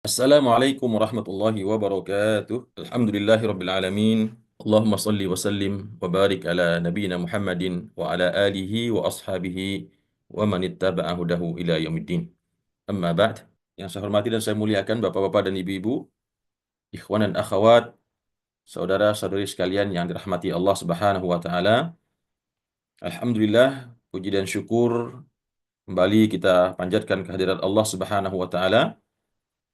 Assalamualaikum warahmatullahi wabarakatuh. Alhamdulillahirabbil alamin. Allahumma shalli wa sallim wa barik ala nabiyyina Muhammadin wa ala alihi wa ashabihi wa man ittaba'a hudahu ila yaumiddin. Amma ba'd. Yang saya hormati dan saya muliakan Bapak-bapak dan Ibu-ibu, ikhwan dan akhwat, saudara-saudari sekalian yang dirahmati Allah Subhanahu wa taala. Alhamdulillah, puji dan syukur kembali kita panjatkan kehadirat Allah Subhanahu wa taala.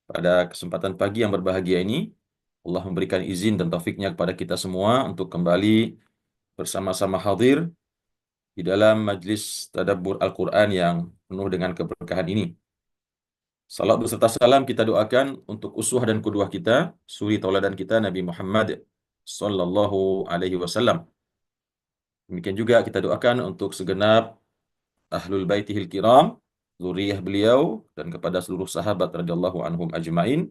Pada kesempatan pagi yang berbahagia ini, Allah memberikan izin dan taufiknya kepada kita semua untuk kembali bersama-sama hadir di dalam majlis tadabbur Al-Quran yang penuh dengan keberkahan ini. Salat beserta salam kita doakan untuk uswah dan qudwah kita, suri tauladan kita Nabi Muhammad sallallahu alaihi wasallam. Demikian juga kita doakan untuk segenap ahlul baitihil kiram, zuriyah beliau, dan kepada seluruh sahabat radhiyallahu anhum ajmain,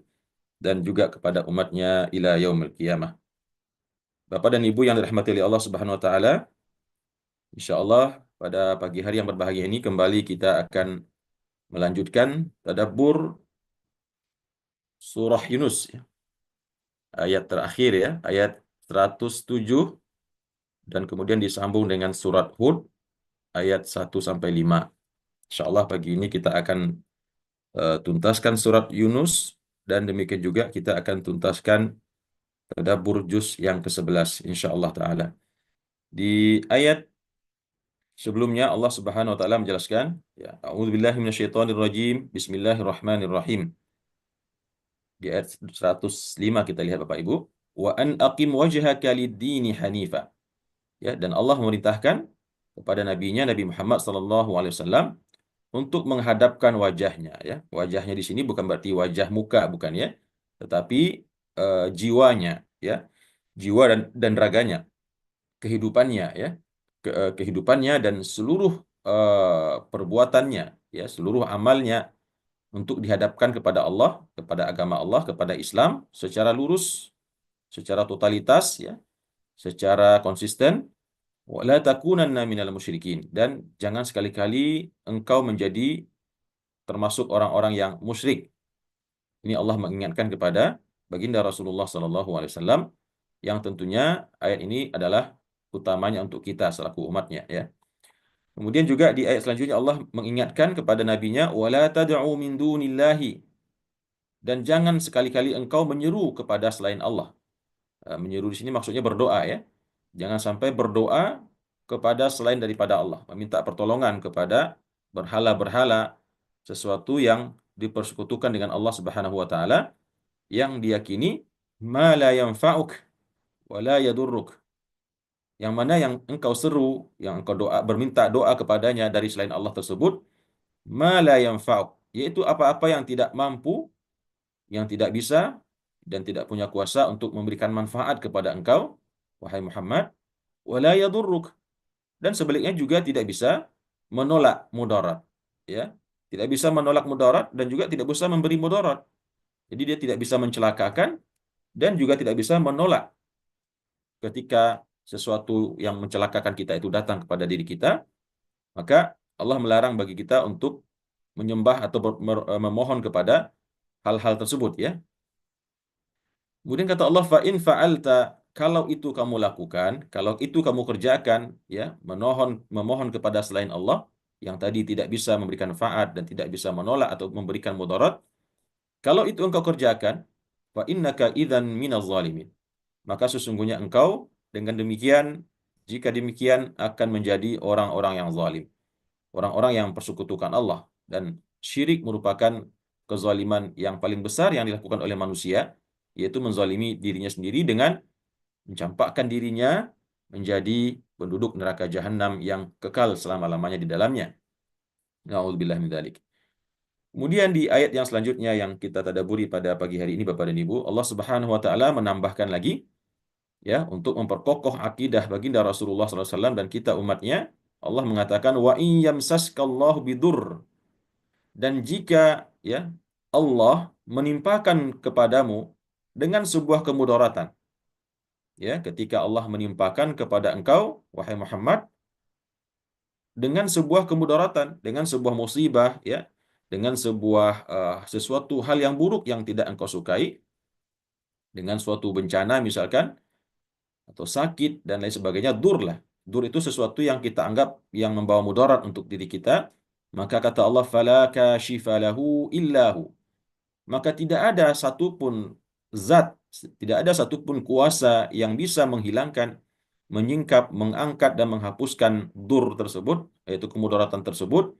dan juga kepada umatnya ila yaumil qiyamah. Bapak dan Ibu yang dirahmati oleh Allah Subhanahu wa taala, insyaallah pada pagi hari yang berbahagia ini kembali kita akan melanjutkan tadabbur surah Yunus ya. Ayat terakhir ya, ayat 107 dan kemudian disambung dengan surat Hud ayat 1 sampai 5. Insyaallah pagi ini kita akan tuntaskan surat Yunus dan demikian juga kita akan tuntaskan tadabbur juz yang ke-11 insyaallah taala. Di ayat sebelumnya Allah Subhanahu wa taala menjelaskan, ya, a'udzubillahi minasyaitonirrajim, bismillahirrahmanirrahim. Di ayat 105 kita lihat Bapak Ibu, wa an aqim wajhaka lid-dini hanifa. Ya, dan Allah memerintahkan kepada nabinya Nabi Muhammad sallallahu alaihi wasallam untuk menghadapkan wajahnya ya. Wajahnya di sini bukan berarti wajah muka bukan ya, tetapi jiwanya ya. Jiwa dan raganya, kehidupannya ya. Kehidupannya dan seluruh perbuatannya ya, seluruh amalnya untuk dihadapkan kepada Allah, kepada agama Allah, kepada Islam secara lurus, secara totalitas ya, secara konsisten. Wala takunanna minal musyrikin, dan jangan sekali-kali engkau menjadi termasuk orang-orang yang musyrik. Ini Allah mengingatkan kepada baginda Rasulullah sallallahu alaihi wasallam yang tentunya ayat ini adalah utamanya untuk kita selaku umatnya ya. Kemudian juga di ayat selanjutnya Allah mengingatkan kepada nabinya, wala tad'u min dunillahi, dan jangan sekali-kali engkau menyeru kepada selain Allah. Menyeru di sini maksudnya berdoa ya. Jangan sampai berdoa kepada selain daripada Allah, meminta pertolongan kepada berhala-berhala, sesuatu yang dipersekutukan dengan Allah Subhanahu wa taala, yang diyakini ma la yanfa'uk wa la yadurruk. Yang mana yang engkau seru, yang engkau berminta doa kepadanya dari selain Allah tersebut, ma la yanfa'uk, yaitu apa-apa yang tidak mampu, yang tidak bisa dan tidak punya kuasa untuk memberikan manfaat kepada engkau, wahai Muhammad, wala yadurruk, dan sebaliknya juga tidak bisa menolak mudarat ya, tidak bisa menolak mudarat dan juga tidak bisa memberi mudarat. Jadi dia tidak bisa mencelakakan dan juga tidak bisa menolak ketika sesuatu yang mencelakakan kita itu datang kepada diri kita. Maka Allah melarang bagi kita untuk menyembah atau memohon kepada hal-hal tersebut ya. Kemudian kata Allah, fa in fa'alta, kalau itu kamu lakukan, kalau itu kamu kerjakan ya, memohon kepada selain Allah yang tadi tidak bisa memberikan manfaat dan tidak bisa menolak atau memberikan mudarat, kalau itu engkau kerjakan, fa innaka idzan minaz zalimin, maka sesungguhnya engkau dengan demikian, jika demikian akan menjadi orang-orang yang zalim, orang-orang yang persekutukan Allah. Dan syirik merupakan kezaliman yang paling besar yang dilakukan oleh manusia, yaitu menzalimi dirinya sendiri dengan mencampakkan dirinya menjadi penduduk neraka jahanam yang kekal selama-lamanya di dalamnya. Na'udzubillah min dzalik. Kemudian di ayat yang selanjutnya yang kita tadabburi pada pagi hari ini Bapak dan Ibu, Allah Subhanahu wa taala menambahkan lagi ya, untuk memperkokoh akidah baginda Rasulullah SAW dan kita umatnya. Allah mengatakan, wa in yamsaskallahu bidur, dan jika ya Allah menimpakan kepadamu dengan sebuah kemudaratan, ya, ketika Allah menimpakan kepada engkau wahai Muhammad dengan sebuah kemudaratan, dengan sebuah musibah ya, dengan sebuah sesuatu hal yang buruk yang tidak engkau sukai, dengan suatu bencana misalkan, atau sakit dan lain sebagainya, dur lah. Dur itu sesuatu yang kita anggap yang membawa mudarat untuk diri kita. Maka kata Allah, fala kashifa lahu illahu. Maka tidak ada satupun zat, tidak ada satupun kuasa yang bisa menghilangkan, menyingkap, mengangkat dan menghapuskan dur tersebut, yaitu kemudaratan tersebut,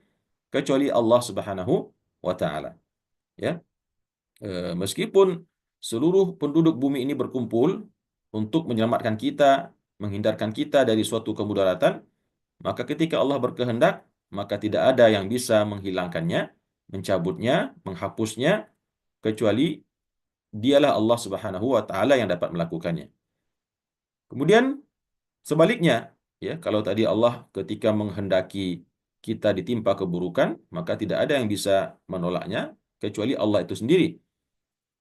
kecuali Allah Subhanahu wa taala. Ya. Meskipun seluruh penduduk bumi ini berkumpul untuk menyelamatkan kita, menghindarkan kita dari suatu kemudaratan, maka ketika Allah berkehendak, maka tidak ada yang bisa menghilangkannya, mencabutnya, menghapusnya, kecuali dialah Allah Subhanahu wa taala yang dapat melakukannya. Kemudian sebaliknya, ya, kalau tadi Allah ketika menghendaki kita ditimpa keburukan, maka tidak ada yang bisa menolaknya kecuali Allah itu sendiri.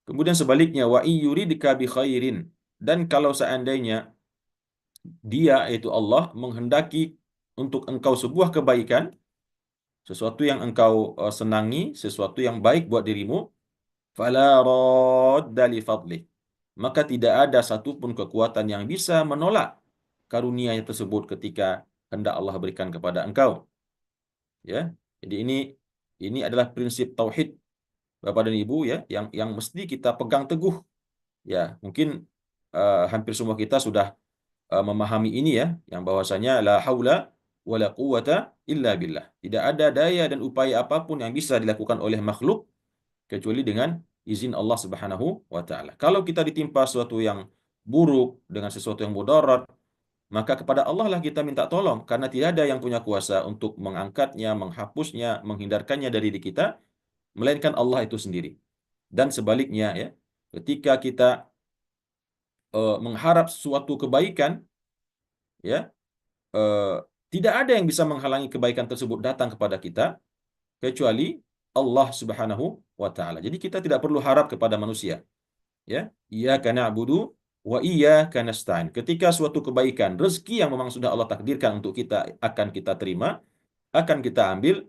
Kemudian sebaliknya, wa yuridka bi khairin, dan kalau seandainya dia yaitu Allah menghendaki untuk engkau sebuah kebaikan, sesuatu yang engkau senangi, sesuatu yang baik buat dirimu, fala radda li fadlih. Maka tidak ada satupun kekuatan yang bisa menolak karunia tersebut ketika hendak Allah berikan kepada engkau. Ya. Jadi ini adalah prinsip tauhid Bapak dan Ibu, ya, yang mesti kita pegang teguh. Ya, mungkin hampir semua kita sudah memahami ini, ya, yang bahwasanya la haula wala quwata illa billah. Tidak ada daya dan upaya apapun yang bisa dilakukan oleh makhluk kecuali dengan izin Allah Subhanahu wa taala. Kalau kita ditimpa sesuatu yang buruk dengan sesuatu yang mudarat, maka kepada Allah lah kita minta tolong, karena tidak ada yang punya kuasa untuk mengangkatnya, menghapusnya, menghindarkannya dari diri kita, melainkan Allah itu sendiri. Dan sebaliknya, ya, ketika kita mengharap suatu kebaikan, ya, eh, tidak ada yang bisa menghalangi kebaikan tersebut datang kepada kita kecuali Allah Subhanahu wa taala. Jadi kita tidak perlu harap kepada manusia, ya. Iyyaka na'budu wa iyyaka nasta'in. Ketika suatu kebaikan, rezeki yang memang sudah Allah takdirkan untuk kita akan kita terima, akan kita ambil,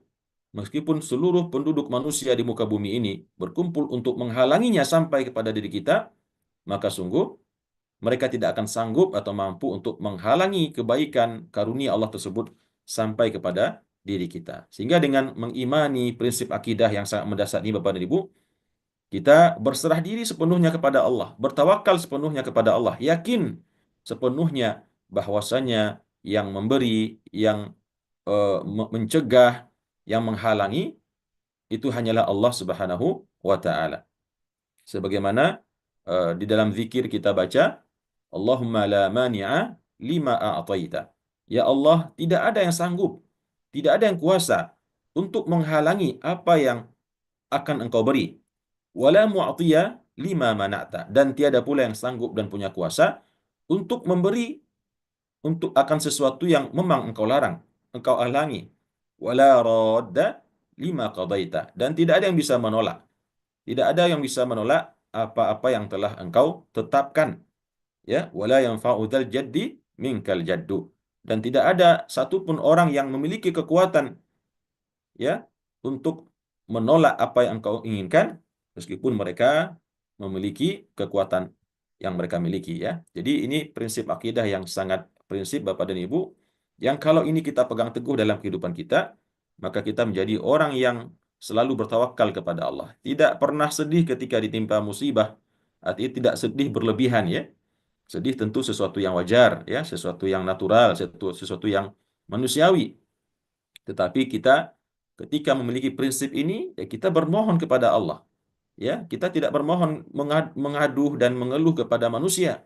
meskipun seluruh penduduk manusia di muka bumi ini berkumpul untuk menghalanginya sampai kepada diri kita, maka sungguh mereka tidak akan sanggup atau mampu untuk menghalangi kebaikan karunia Allah tersebut sampai kepada diri kita. Sehingga dengan mengimani prinsip akidah yang sangat mendasar ini, Bapak dan Ibu, kita berserah diri sepenuhnya kepada Allah, bertawakal sepenuhnya kepada Allah, yakin sepenuhnya bahwasanya yang memberi, yang mencegah, yang menghalangi itu hanyalah Allah Subhanahu wa taala. Sebagaimana di dalam zikir kita baca, Allahumma la mani'a lima a'taita. Ya Allah, tidak ada yang sanggup, tidak ada yang kuasa untuk menghalangi apa yang akan engkau beri. Wala mu'tiya lima mana'ta. Dan tiada pula yang sanggup dan punya kuasa untuk memberi untuk akan sesuatu yang memang engkau larang, engkau halangi. Wala radda lima qadaita. Dan tidak ada yang bisa menolak. Tidak ada yang bisa menolak apa-apa yang telah engkau tetapkan. Ya, wala yanfa'u dzal jaddi minkal jaddu. Dan tidak ada satupun orang yang memiliki kekuatan, ya, untuk menolak apa yang engkau inginkan, meskipun mereka memiliki kekuatan yang mereka miliki, ya. Jadi ini prinsip akidah yang sangat prinsip, Bapak dan Ibu, yang kalau ini kita pegang teguh dalam kehidupan kita, maka kita menjadi orang yang selalu bertawakal kepada Allah. Tidak pernah sedih ketika ditimpa musibah, artinya tidak sedih berlebihan, ya. Sedih tentu sesuatu yang wajar, ya, sesuatu yang natural, sesuatu yang manusiawi. Tetapi kita ketika memiliki prinsip ini, ya, kita bermohon kepada Allah. Ya, kita tidak bermohon mengaduh dan mengeluh kepada manusia,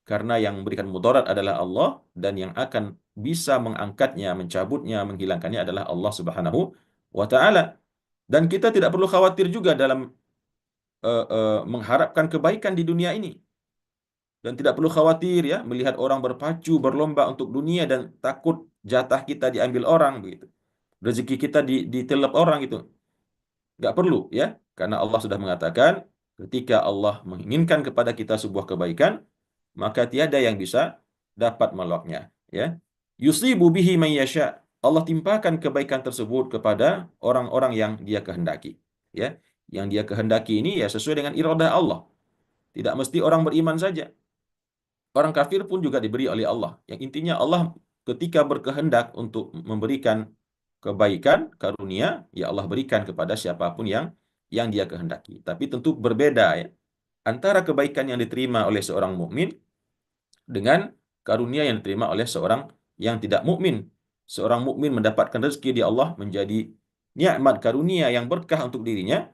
karena yang memberikan mudarat adalah Allah, dan yang akan bisa mengangkatnya, mencabutnya, menghilangkannya adalah Allah Subhanahu wa taala. Dan kita tidak perlu khawatir juga dalam mengharapkan kebaikan di dunia ini. Dan tidak perlu khawatir, ya, melihat orang berpacu berlomba untuk dunia dan takut jatah kita diambil orang begitu. Rezeki kita ditelep orang itu. Nggak perlu, ya. Karena Allah sudah mengatakan, ketika Allah menginginkan kepada kita sebuah kebaikan, maka tiada yang bisa dapat meloknya, ya. Yusibu bihi man yasha. Allah timpakan kebaikan tersebut kepada orang-orang yang Dia kehendaki. Ya, yang Dia kehendaki ini ya sesuai dengan iradah Allah. Tidak mesti orang beriman saja. Orang kafir pun juga diberi oleh Allah. Yang intinya Allah ketika berkehendak untuk memberikan kebaikan, karunia, ya Allah berikan kepada siapapun yang Dia kehendaki. Tapi tentu berbeda ya antara kebaikan yang diterima oleh seorang mukmin dengan karunia yang diterima oleh seorang yang tidak mukmin. Seorang mukmin mendapatkan rezeki di Allah menjadi nikmat karunia yang berkah untuk dirinya,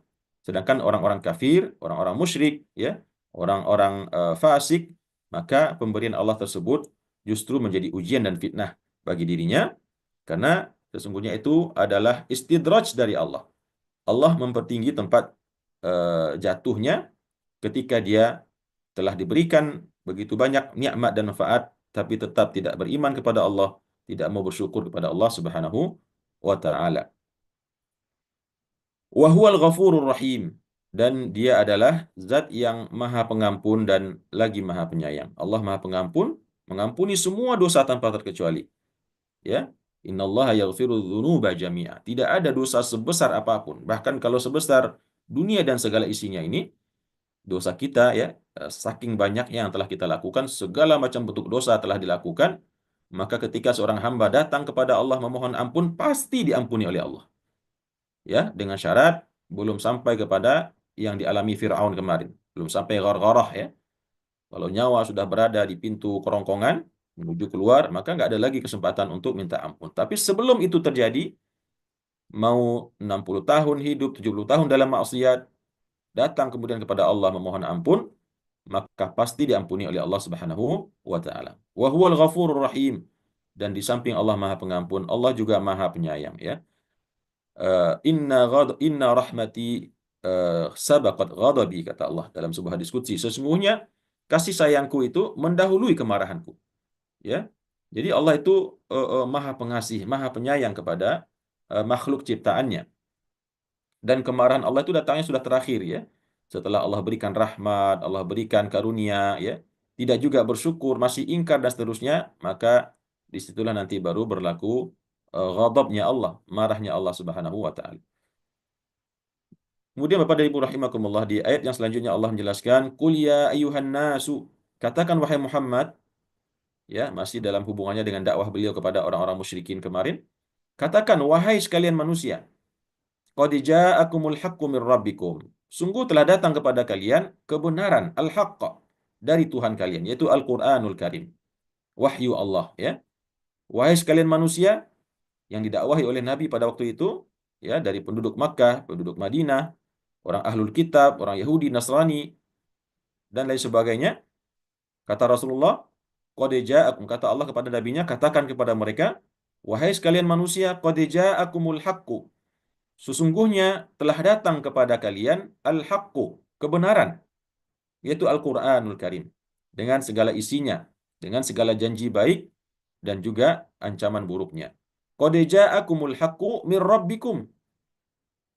sedangkan orang-orang kafir, orang-orang musyrik, ya, orang-orang fasik, maka pemberian Allah tersebut justru menjadi ujian dan fitnah bagi dirinya, karena sesungguhnya itu adalah istidraj dari Allah. Allah mempertinggi tempat jatuhnya ketika dia telah diberikan begitu banyak nikmat dan manfaat, tapi tetap tidak beriman kepada Allah, tidak mau bersyukur kepada Allah Subhanahu wa taala. Wa huwal ghafurur rahim, dan dia adalah zat yang maha pengampun dan lagi maha penyayang. Allah maha pengampun, mengampuni semua dosa tanpa terkecuali. Ya, innallaha yaghfiru dzunuba jami'a. Tidak ada dosa sebesar apapun, bahkan kalau sebesar dunia dan segala isinya ini, dosa kita ya, saking banyaknya yang telah kita lakukan, segala macam bentuk dosa telah dilakukan, maka ketika seorang hamba datang kepada Allah memohon ampun, pasti diampuni oleh Allah. Ya, dengan syarat belum sampai kepada yang dialami Firaun kemarin, belum sampai ghargharah ya. Kalau nyawa sudah berada di pintu kerongkongan menuju keluar, maka nggak ada lagi kesempatan untuk minta ampun. Tapi sebelum itu terjadi, mau 60 tahun hidup, 70 tahun dalam maksiat, datang kemudian kepada Allah memohon ampun, maka pasti diampuni oleh Allah Subhanahu wa taala. Wa huwal ghafurur rahim. Dan di samping Allah Maha Pengampun, Allah juga Maha Penyayang ya. Inna rahmati sabaqat ghadabi, kata Allah dalam sebuah hadis qudsi. Sesungguhnya kasih sayangku itu mendahului kemarahanku. Ya. Jadi Allah itu Maha Pengasih, Maha Penyayang kepada makhluk ciptaannya. Dan kemarahan Allah itu datangnya sudah terakhir ya. Setelah Allah berikan rahmat, Allah berikan karunia ya. Tidak juga bersyukur, masih ingkar dan seterusnya, maka disitulah nanti baru berlaku ghadabnya Allah, marahnya Allah Subhanahu wa taala. Kemudian Bapak dan Ibu rahimakumullah, di ayat yang selanjutnya Allah menjelaskan, "Qul ya ayyuhan nasu." Katakan wahai Muhammad, ya, masih dalam hubungannya dengan dakwah beliau kepada orang-orang musyrikin kemarin. Katakan wahai sekalian manusia, qad ja'akumul haqqu mir rabbikum. Sungguh telah datang kepada kalian kebenaran al-haqq dari Tuhan kalian, yaitu Al-Qur'anul Karim. Wahyu Allah ya. Wahai sekalian manusia yang didakwahi oleh Nabi pada waktu itu, ya, dari penduduk Makkah, penduduk Madinah, orang Ahlul Kitab, orang Yahudi, Nasrani, dan lain sebagainya. Kata Rasulullah, qad ja'akum, kata Allah kepada nabinya, katakan kepada mereka, wahai sekalian manusia, qad ja'akumul haqqu. Sesungguhnya telah datang kepada kalian al-haqqu, kebenaran, yaitu Al-Qur'anul Karim, dengan segala isinya, dengan segala janji baik dan juga ancaman buruknya. Qad ja'akumul haqqu mir rabbikum,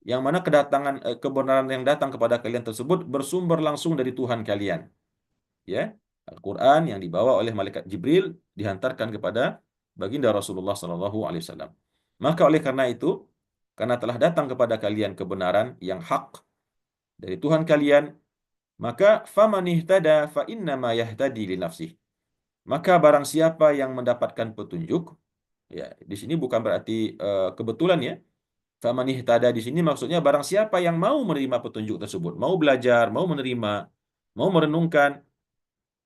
yang mana kedatangan kebenaran yang datang kepada kalian tersebut bersumber langsung dari Tuhan kalian. Ya, Al-Qur'an yang dibawa oleh malaikat Jibril dihantarkan kepada baginda Rasulullah SAW. Maka oleh karena itu, karena telah datang kepada kalian kebenaran yang hak dari Tuhan kalian, maka faman ihtada fa innama yahtadi li nafsih. Maka barang siapa yang mendapatkan petunjuk, ya, di sini bukan berarti kebetulan ya. Faman ihtada di sini maksudnya barang siapa yang mau menerima petunjuk tersebut, mau belajar, mau menerima, mau merenungkan,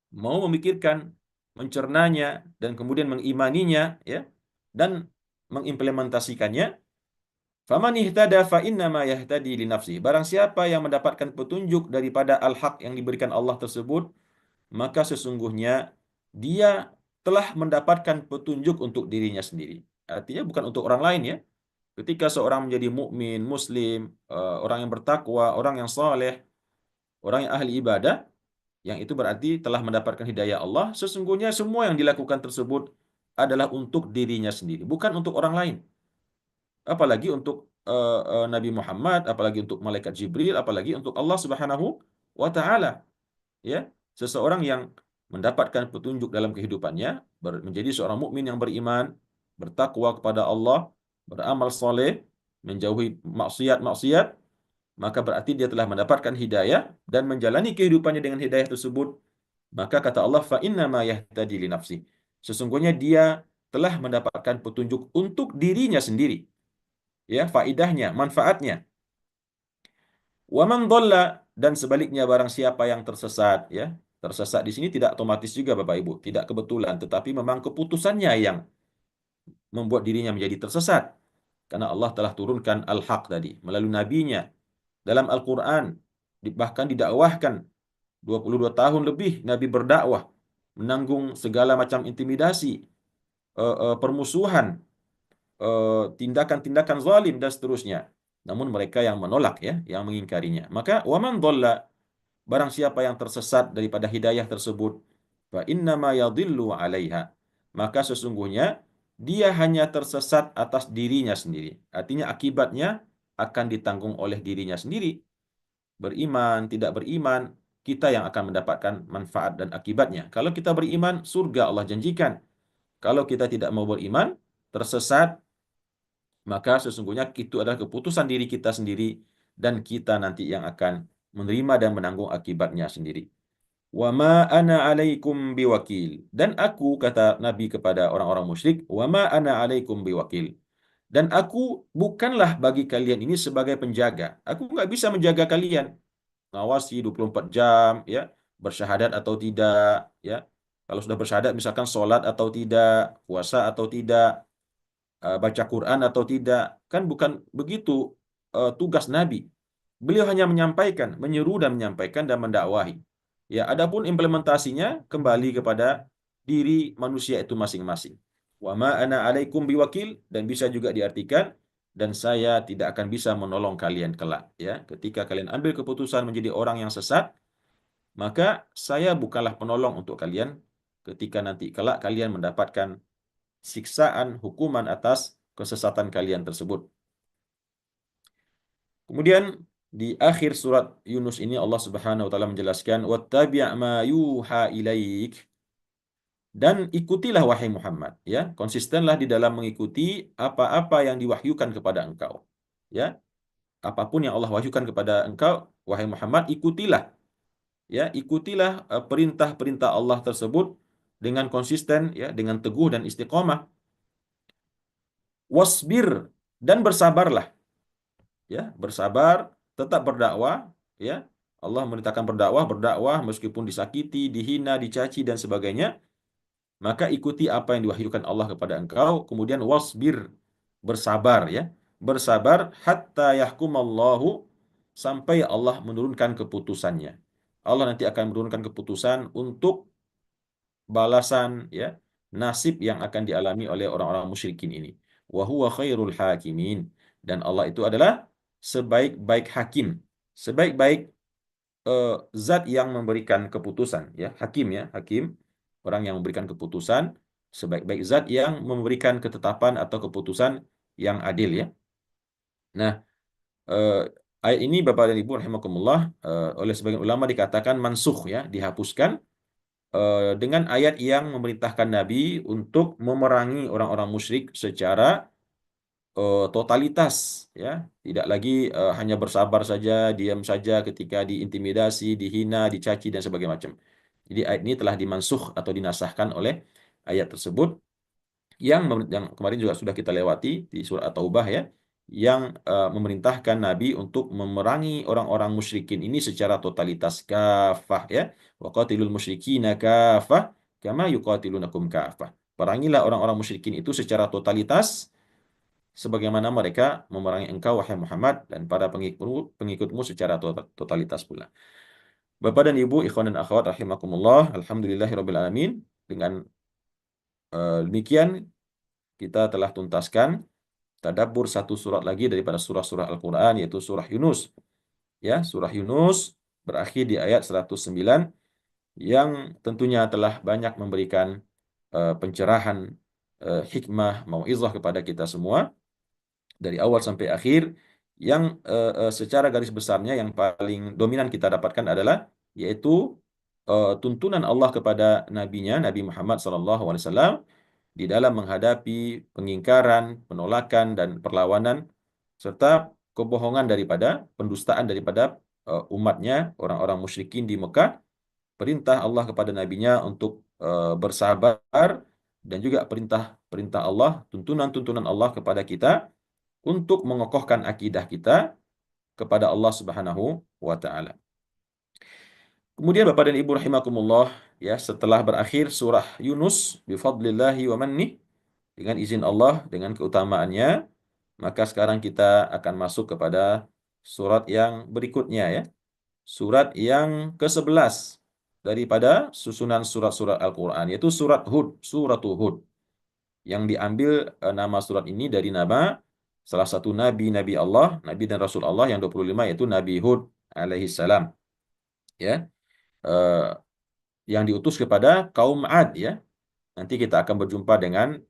mau memikirkan, mencernanya, dan kemudian mengimaninya, ya, dan mengimplementasikannya. Faman ihtada fa innama yahtadi li nafsi. Barang siapa yang mendapatkan petunjuk daripada al-haq yang diberikan Allah tersebut, maka sesungguhnya dia telah mendapatkan petunjuk untuk dirinya sendiri. Artinya bukan untuk orang lain ya. Ketika seorang menjadi mukmin, muslim, orang yang bertakwa, orang yang saleh, orang yang ahli ibadah, yang itu berarti telah mendapatkan hidayah Allah, sesungguhnya semua yang dilakukan tersebut adalah untuk dirinya sendiri, bukan untuk orang lain. Apalagi untuk Nabi Muhammad, apalagi untuk malaikat Jibril, apalagi untuk Allah Subhanahu wa taala. Ya, seseorang yang mendapatkan petunjuk dalam kehidupannya, menjadi seorang mukmin yang beriman, bertakwa kepada Allah, beramal soleh, menjauhi maksiat-maksiat, maka berarti dia telah mendapatkan hidayah dan menjalani kehidupannya dengan hidayah tersebut. Maka kata Allah, fa inna ma yahtadi li nafsi. Sesungguhnya dia telah mendapatkan petunjuk untuk dirinya sendiri. Ya, faidahnya, manfaatnya. Wa man dhalla, dan sebaliknya barang siapa yang tersesat, ya. Tersesat di sini tidak otomatis juga Bapak Ibu, tidak kebetulan, tetapi memang keputusannya yang membuat dirinya menjadi tersesat. Karena Allah telah turunkan al-haq tadi melalui nabinya dalam Al-Qur'an, bahkan didakwahkan 22 tahun lebih Nabi berdakwah, menanggung segala macam intimidasi, permusuhan, tindakan-tindakan zalim dan seterusnya. Namun mereka yang menolak, ya, yang mengingkarinya. Maka waman dhalla, barang siapa yang tersesat daripada hidayah tersebut, fa innama yadhillu 'alaiha. Maka sesungguhnya dia hanya tersesat atas dirinya sendiri. Artinya akibatnya akan ditanggung oleh dirinya sendiri. Beriman, tidak beriman, kita yang akan mendapatkan manfaat dan akibatnya. Kalau kita beriman, surga Allah janjikan. Kalau kita tidak mau beriman, tersesat, maka sesungguhnya itu adalah keputusan diri kita sendiri dan kita nanti yang akan menerima dan menanggung akibatnya sendiri. Wa ma ana 'alaikum biwakil. Dan aku, kata Nabi kepada orang-orang musyrik, wa ma ana 'alaikum biwakil. Dan aku bukanlah bagi kalian ini sebagai penjaga. Aku nggak bisa menjaga kalian, ngawasi 24 jam, ya, bersyahadat atau tidak, ya. Kalau sudah bersyahadat misalkan sholat atau tidak, puasa atau tidak, baca Quran atau tidak, kan bukan begitu tugas Nabi. Beliau hanya menyampaikan, menyeru dan menyampaikan dan mendakwahi. Ya, adapun implementasinya kembali kepada diri manusia itu masing-masing. Wa ma ana 'alaikum biwakil, dan bisa juga diartikan dan saya tidak akan bisa menolong kalian kelak, ya. Ketika kalian ambil keputusan menjadi orang yang sesat, maka saya bukanlah penolong untuk kalian ketika nanti kelak kalian mendapatkan siksaan, hukuman atas kesesatan kalian tersebut. Kemudian di akhir surat Yunus ini Allah Subhanahu wa taala menjelaskan, wattabi' ma yuha ilaik, dan ikutilah wahai Muhammad, ya, konsistenlah di dalam mengikuti apa-apa yang diwahyukan kepada engkau, ya. Apapun yang Allah wahyukan kepada engkau wahai Muhammad, ikutilah, ya, ikutilah perintah-perintah Allah tersebut dengan konsisten, ya, dengan teguh dan istiqomah. Wasbir, dan bersabarlah, ya, bersabar, tetap berdakwah, ya. Allah memerintahkan berdakwah meskipun disakiti, dihina, dicaci dan sebagainya. Maka ikuti apa yang diwahyukan Allah kepada engkau, kemudian wasbir, bersabar, ya. Bersabar hatta yahkumallahu, sampai Allah menurunkan keputusannya. Allah nanti akan menurunkan keputusan untuk balasan, ya, nasib yang akan dialami oleh orang-orang musyrikin ini. Wa huwa khairul hakimin, dan Allah itu adalah sebaik-baik hakim, sebaik-baik zat yang memberikan keputusan, ya, hakim, ya, hakim, orang yang memberikan keputusan, sebaik-baik zat yang memberikan ketetapan atau keputusan yang adil, ya. Nah, eh, ayat ini Bapak dan Ibu rahimakumullah, oleh sebagian ulama dikatakan mansukh, ya, dihapuskan dengan ayat yang memerintahkan Nabi untuk memerangi orang-orang musyrik secara totalitas, ya, tidak lagi hanya bersabar saja, diam saja ketika diintimidasi, dihina, dicaci dan sebagainya macam. Jadi ayat ini telah dimansukh atau dinasahkan oleh ayat tersebut yang kemarin juga sudah kita lewati di surah At-Taubah, ya, yang memerintahkan Nabi untuk memerangi orang-orang musyrikin ini secara totalitas, kafah, ya. Wa qatilul musyrikina kafah kama yuqatilunakum kafah. Perangilah orang-orang musyrikin itu secara totalitas sebagaimana mereka memerangi engkau wahai Muhammad dan para pengikutmu secara totalitas pula. Bapak dan Ibu, ikhwan dan akhwat rahimakumullah, alhamdulillahirabbil alamin. Dengan demikian kita telah tuntaskan tadabbur satu surat lagi daripada surah-surah Al-Qur'an, yaitu surah Yunus. Ya, surah Yunus berakhir di ayat 109 yang tentunya telah banyak memberikan pencerahan, hikmah, mau'izah kepada kita semua dari awal sampai akhir, yang secara garis besarnya yang paling dominan kita dapatkan adalah yaitu tuntunan Allah kepada nabinya Nabi Muhammad SAW di dalam menghadapi pengingkaran, penolakan, dan perlawanan, serta kebohongan daripada, pendustaan daripada umatnya, orang-orang musyrikin di Mekah. Perintah Allah kepada nabinya untuk bersabar, dan juga perintah-perintah Allah, tuntunan-tuntunan Allah kepada kita untuk mengokohkan akidah kita kepada Allah Subhanahu wa taala. Kemudian Bapak dan Ibu rahimakumullah, ya, setelah berakhir surah Yunus bifadlillahi wa mannih, dengan izin Allah, dengan keutamaannya, maka sekarang kita akan masuk kepada surat yang berikutnya, ya. Surat yang ke-11 daripada susunan surat-surat Al-Qur'an, yaitu surat Hud, suratul Hud. Yang diambil nama surat ini dari nama salah satu nabi-nabi Allah, nabi dan rasul Allah yang 25, yaitu Nabi Hud alaihi salam, ya. Eh, yang diutus kepada kaum Ad, ya. Nanti kita akan berjumpa dengan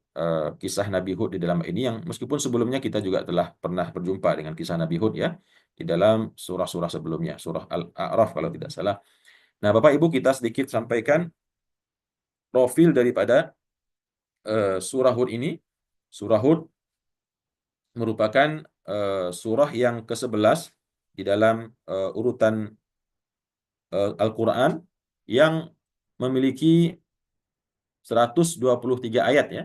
kisah Nabi Hud di dalam ini, yang meskipun sebelumnya kita juga telah pernah berjumpa dengan kisah Nabi Hud, ya, di dalam surah-surah sebelumnya, surah Al-A'raf kalau tidak salah. Nah, Bapak Ibu, kita sedikit sampaikan profil daripada surah Hud ini. Surah Hud merupakan surah yang ke-11 di dalam urutan Al-Quran, yang memiliki 123 ayat, ya,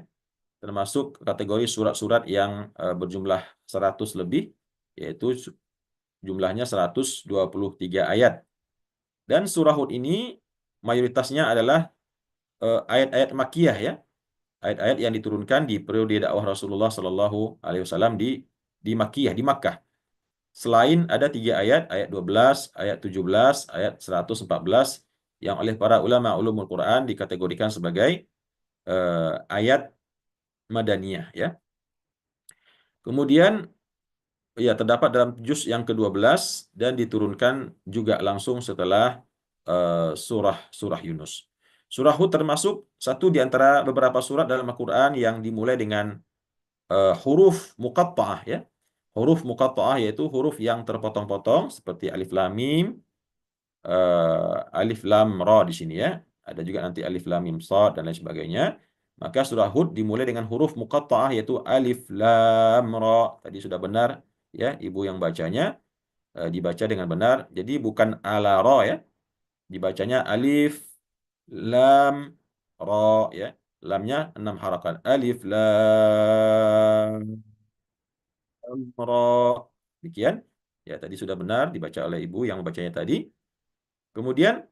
termasuk kategori surat-surat yang berjumlah 100 lebih, yaitu jumlahnya 123 ayat. Dan surah Hud ini mayoritasnya adalah ayat-ayat Makkiyah, ya, ayat-ayat yang diturunkan di periode dakwah Rasulullah Shallallahu Alaihi Wasallam di Makkiyah, di Makkah. Selain ada 3 ayat, ayat 12, ayat 17, ayat 114, yang oleh para ulama ulumul Quran dikategorikan sebagai ayat Madaniyah, ya. Kemudian, ya, terdapat dalam juz yang ke-12 dan diturunkan juga langsung setelah surah Yunus. Surah Hud termasuk satu di antara beberapa surat dalam Al-Quran yang dimulai dengan huruf muqatta'ah, ya. Huruf muqatta'ah yaitu huruf yang terpotong-potong seperti alif lam mim, alif lam ra di sini, ya. Ada juga nanti alif lam mim shad dan lain sebagainya. Maka surah Hud dimulai dengan huruf muqatta'ah yaitu alif lam ra. Tadi sudah benar, ya, Ibu yang bacanya, dibaca dengan benar. Jadi bukan ala ra, ya. Dibacanya alif lam ra, ya. Lamnya 6 harakat. Alif lam ra. Demikian. Ya, tadi sudah benar dibaca oleh Ibu yang membacanya tadi. Kemudian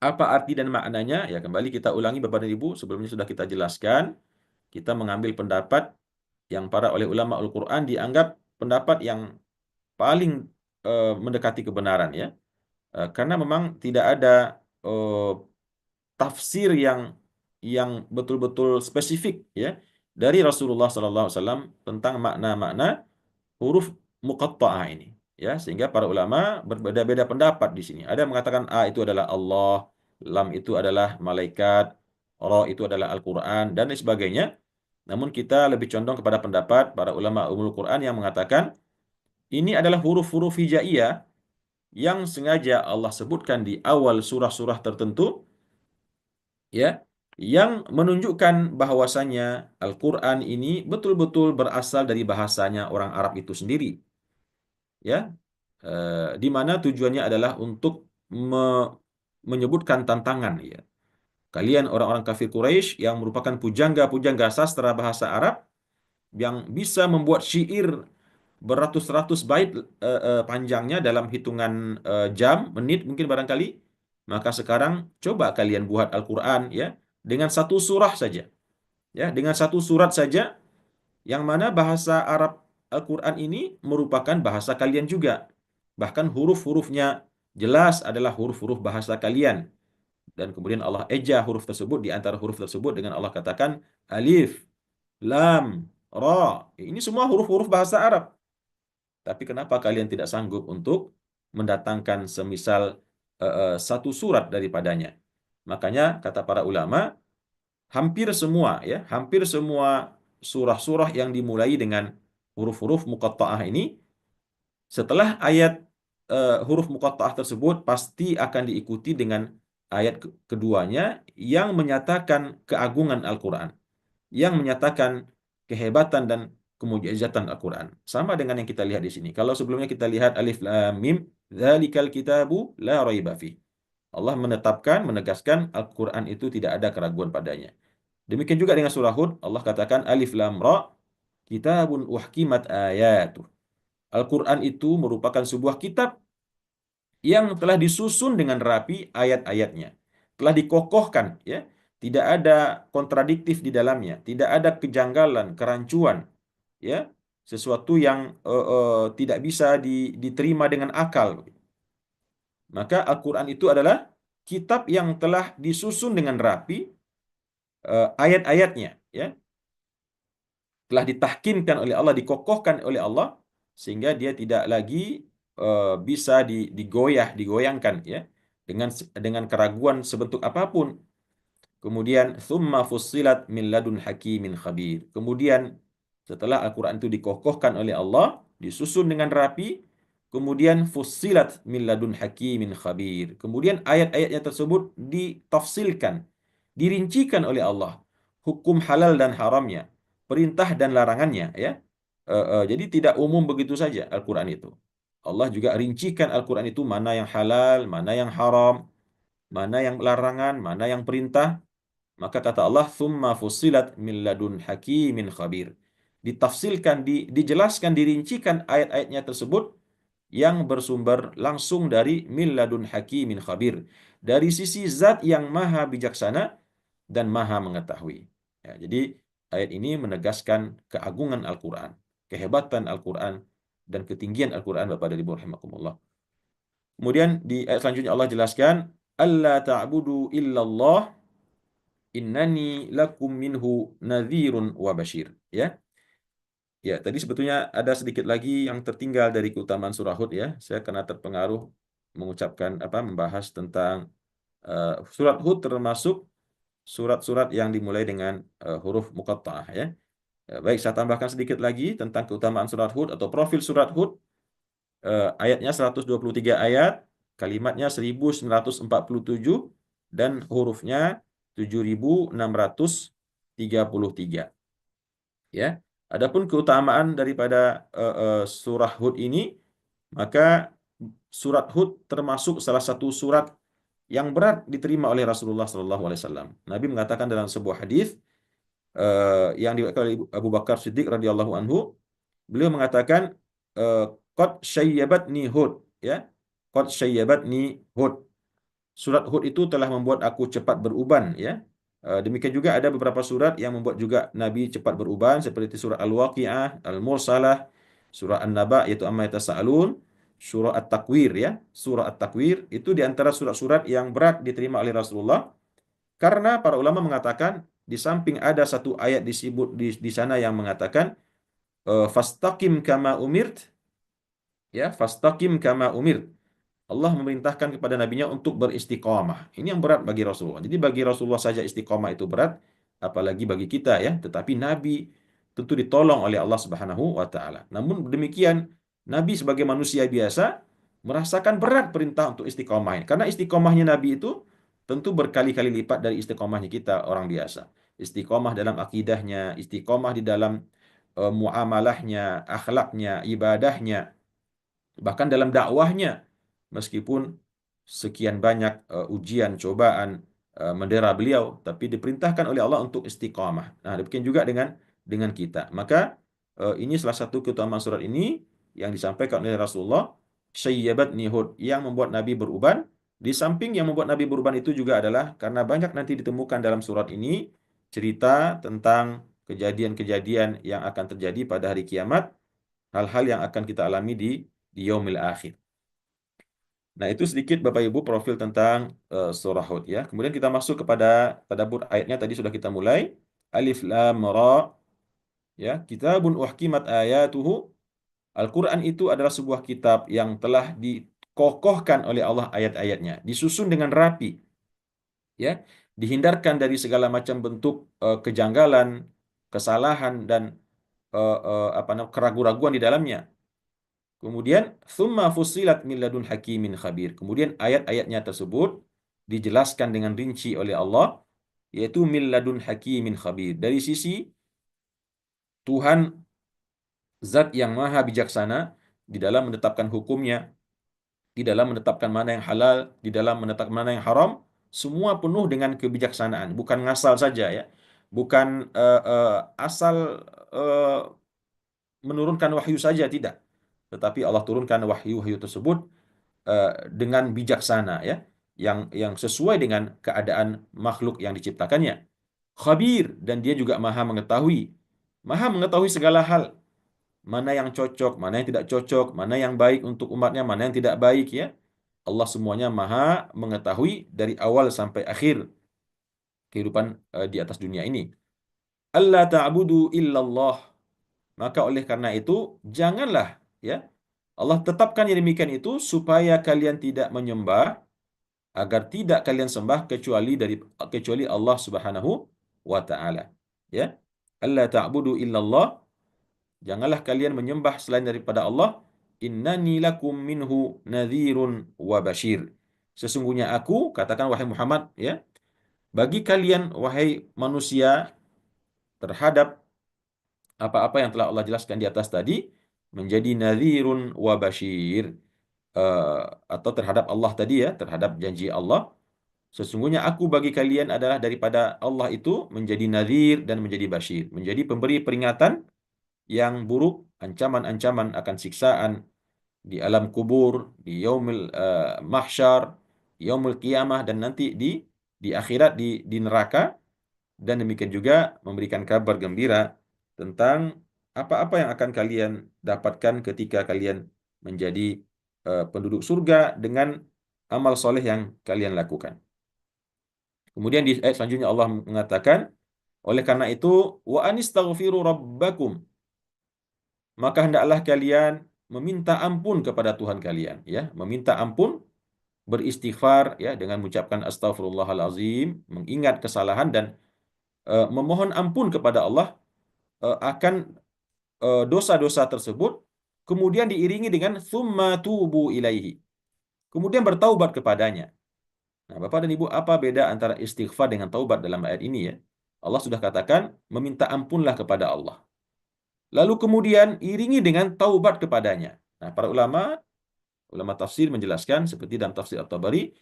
apa arti dan maknanya? Ya, kembali kita ulangi Bapak dan Ibu, sebelumnya sudah kita jelaskan. Kita mengambil pendapat yang para oleh ulama Al-Quran dianggap pendapat yang paling mendekati kebenaran, ya. Karena memang tidak ada tafsir yang betul-betul spesifik, ya, dari Rasulullah SAW tentang makna-makna huruf muqatta'ah ini, ya, sehingga para ulama berbeda-beda pendapat di sini. Ada yang mengatakan A itu adalah Allah, lam itu adalah malaikat, ra itu adalah Al-Quran, dan lain sebagainya. Namun kita lebih condong kepada pendapat para ulama umul Quran yang mengatakan ini adalah huruf-huruf hijaiyah yang sengaja Allah sebutkan di awal surah-surah tertentu, ya, yang menunjukkan bahwasannya Al-Quran ini betul-betul berasal dari bahasanya orang Arab itu sendiri, ya, di mana tujuannya adalah untuk menyebutkan tantangan, ya. Kalian orang-orang kafir Quraisy yang merupakan pujangga-pujangga sastra bahasa Arab, yang bisa membuat syair beratus-ratus bait panjangnya dalam hitungan jam, menit mungkin barangkali. Maka sekarang coba kalian buat Al-Quran, ya, dengan satu surah saja, ya, dengan satu surat saja, yang mana bahasa Arab Al-Quran ini merupakan bahasa kalian juga. Bahkan huruf-hurufnya jelas adalah huruf-huruf bahasa kalian. Dan kemudian Allah eja huruf tersebut, di antara huruf tersebut dengan Allah katakan alif, lam, ra. Ini semua huruf-huruf bahasa Arab. Tapi kenapa kalian tidak sanggup untuk mendatangkan semisal satu surat daripadanya? Makanya kata para ulama, hampir semua, ya, hampir semua surah-surah yang dimulai dengan huruf-huruf muqatta'ah ini, setelah ayat huruf muqatta'ah tersebut pasti akan diikuti dengan ayat keduanya yang menyatakan keagungan Al-Quran. yang menyatakan kehebatan dan kemujizatan Al-Quran. Sama dengan yang kita lihat di sini. Kalau sebelumnya kita lihat alif lam mim, dzalikal kitabu la raiba fi. Allah menetapkan, menegaskan Al-Quran itu tidak ada keraguan padanya. Demikian juga dengan surah Hud, Allah katakan alif lam ra, kitabun uhkimat ayatuh. Al-Quran itu merupakan sebuah kitab yang telah disusun dengan rapi ayat-ayatnya. Telah dikokohkan, ya. Tidak ada kontradiktif di dalamnya, tidak ada kejanggalan, kerancuan, ya. Sesuatu yang tidak bisa diterima dengan akal. Maka Al-Quran itu adalah kitab yang telah disusun dengan rapi, ayat-ayatnya, ya. Telah ditahkimkan oleh Allah, dikokohkan oleh Allah, sehingga dia tidak lagi bisa digoyangkan, ya, dengan keraguan sebentuk apapun. Kemudian thumma fussilat min ladun hakimin khabir. Kemudian setelah Al-Quran itu dikokohkan oleh Allah, disusun dengan rapi, kemudian fussilat min ladun hakimin khabir. Kemudian ayat-ayatnya tersebut ditafsilkan, dirincikan oleh Allah, hukum halal dan haramnya, perintah dan larangannya, ya. Jadi tidak umum begitu saja Al-Quran itu. Allah juga rincikan Al-Quran itu mana yang halal, mana yang haram, mana yang larangan, mana yang perintah. Maka kata Allah, "Tsumma fussilat min ladun hakimin khabir." Ditafsilkan, dijelaskan, dirincikan ayat-ayatnya tersebut yang bersumber langsung dari min ladun hakimin khabir. Dari sisi zat yang maha bijaksana dan maha mengetahui. Ya, jadi ayat ini menegaskan keagungan Al-Quran, kehebatan Al-Quran, dan ketinggian Al-Quran, Bapak dan Ibu rahimakumullah. Kemudian di ayat selanjutnya Allah jelaskan, "Alla ta'budu illallah innani lakum minhu nadhirun wa bashir." Ya. Ya, tadi sebetulnya ada sedikit lagi yang tertinggal dari keutamaan surah Hud, ya. Saya karena terpengaruh mengucapkan membahas tentang surat Hud termasuk surat-surat yang dimulai dengan huruf muqatta'ah, ya. Baik, saya tambahkan sedikit lagi tentang keutamaan surat Hud atau profil surat Hud. Ayatnya 123 ayat, kalimatnya 1947 dan hurufnya 7633. Ya. Adapun keutamaan daripada surah Hud ini, maka surat Hud termasuk salah satu surat yang berat diterima oleh Rasulullah SAW. Nabi mengatakan dalam sebuah hadis yang diriwayatkan oleh Abu Bakar Siddiq radhiyallahu anhu, beliau mengatakan qad syayyabatni Hud, ya. Qad syayyabatni Hud. Surat Hud itu telah membuat aku cepat beruban, ya. Demikian juga ada beberapa surat yang membuat juga Nabi cepat beruban, seperti surah Al-Waqi'ah, Al-Mursalah, surah An-Naba yaitu Amma Yatasaalun, surah At-Takwir, ya. Surah At-Takwir itu di antara surat-surat yang berat diterima oleh Rasulullah, karena para ulama mengatakan di samping ada satu ayat disebut di sana yang mengatakan fastaqim kama umirt, ya, fastaqim kama umirt. Allah memerintahkan kepada nabinya untuk beristiqamah. Ini yang berat bagi Rasulullah. Jadi bagi Rasulullah saja istiqamah itu berat, apalagi bagi kita, ya. Tetapi Nabi tentu ditolong oleh Allah Subhanahu wa taala. Namun demikian, Nabi sebagai manusia biasa merasakan berat perintah untuk istiqamah. Karena istiqamahnya Nabi itu tentu berkali-kali lipat dari istiqamahnya kita orang biasa. Istiqamah dalam akidahnya, istiqamah di dalam muamalahnya, akhlaknya, ibadahnya, bahkan dalam dakwahnya. Meskipun sekian banyak ujian, cobaan mendera beliau, tapi diperintahkan oleh Allah untuk istiqamah. Nah, demikian juga dengan kita. Maka ini salah satu keutamaan surat ini yang disampaikan oleh Rasulullah, syayyabat nihud, yang membuat Nabi beruban. Di samping yang membuat Nabi beruban itu juga adalah karena banyak nanti ditemukan dalam surat ini cerita tentang kejadian-kejadian yang akan terjadi pada hari kiamat, hal-hal yang akan kita alami di yaumil akhir. Nah, itu sedikit Bapak Ibu profil tentang surah Hud, ya. Kemudian kita masuk kepada tadabbur ayatnya, tadi sudah kita mulai. Alif lam ra, ya, kitabun uhkimat ayatuhu. Al-Qur'an itu adalah sebuah kitab yang telah dikokohkan oleh Allah ayat-ayatnya, disusun dengan rapi, ya. Dihindarkan dari segala macam bentuk kejanggalan, kesalahan dan keraguan-raguan di dalamnya. Kemudian thumma fussilat min ladun hakimin khabir. Kemudian ayat-ayatnya tersebut dijelaskan dengan rinci oleh Allah yaitu min ladun hakimin khabir. Dari sisi Tuhan, zat yang maha bijaksana di dalam menetapkan hukumnya, di dalam menetapkan mana yang halal, di dalam menetapkan mana yang haram, semua penuh dengan kebijaksanaan, bukan ngasal saja ya, bukan asal uh, menurunkan wahyu saja, tidak. Tetapi Allah turunkan wahyu-wahyu tersebut dengan bijaksana ya, yang sesuai dengan keadaan makhluk yang diciptakannya. Khabir, dan dia juga maha mengetahui segala hal, mana yang cocok, mana yang tidak cocok, mana yang baik untuk umatnya, mana yang tidak baik ya. Allah semuanya maha mengetahui dari awal sampai akhir kehidupan di atas dunia ini. Alla ta'budu illallah. Maka oleh karena itu, janganlah ya, Allah tetapkan yang demikian itu supaya kalian tidak menyembah, agar tidak kalian sembah kecuali Allah Subhanahu wa taala. Ya. Alla ta'budu illallah, janganlah kalian menyembah selain daripada Allah. Innani lakum minhu nadhirun wa bashir. Sesungguhnya aku, katakan wahai Muhammad ya, bagi kalian wahai manusia, terhadap apa-apa yang telah Allah jelaskan di atas tadi, menjadi nadhirun wa bashir. Atau terhadap Allah tadi ya, terhadap janji Allah. Sesungguhnya aku bagi kalian adalah daripada Allah itu menjadi nadhir dan menjadi bashir, menjadi pemberi peringatan yang buruk, ancaman-ancaman akan siksaan di alam kubur, di yaumil mahsyar, yaumul qiyamah, dan nanti di akhirat, di neraka. Dan demikian juga memberikan kabar gembira tentang apa-apa yang akan kalian dapatkan ketika kalian menjadi penduduk surga dengan amal soleh yang kalian lakukan. Kemudian di ayat selanjutnya Allah mengatakan, oleh karena itu, wa anistaghfiru rabbakum, maka hendaklah kalian meminta ampun kepada Tuhan kalian ya, meminta ampun, beristighfar ya, dengan mengucapkan astaghfirullahalazim, mengingat kesalahan dan memohon ampun kepada Allah akan dosa-dosa tersebut, kemudian diiringi dengan tsumma tubu ilaihi, kemudian bertaubat kepadanya. Nah, Bapak dan Ibu, apa beda antara istighfar dengan taubat dalam ayat ini ya? Allah sudah katakan, meminta ampunlah kepada Allah. Lalu kemudian iringi dengan taubat kepadanya. Nah, para ulama tafsir menjelaskan, seperti dalam tafsir At-Tabari,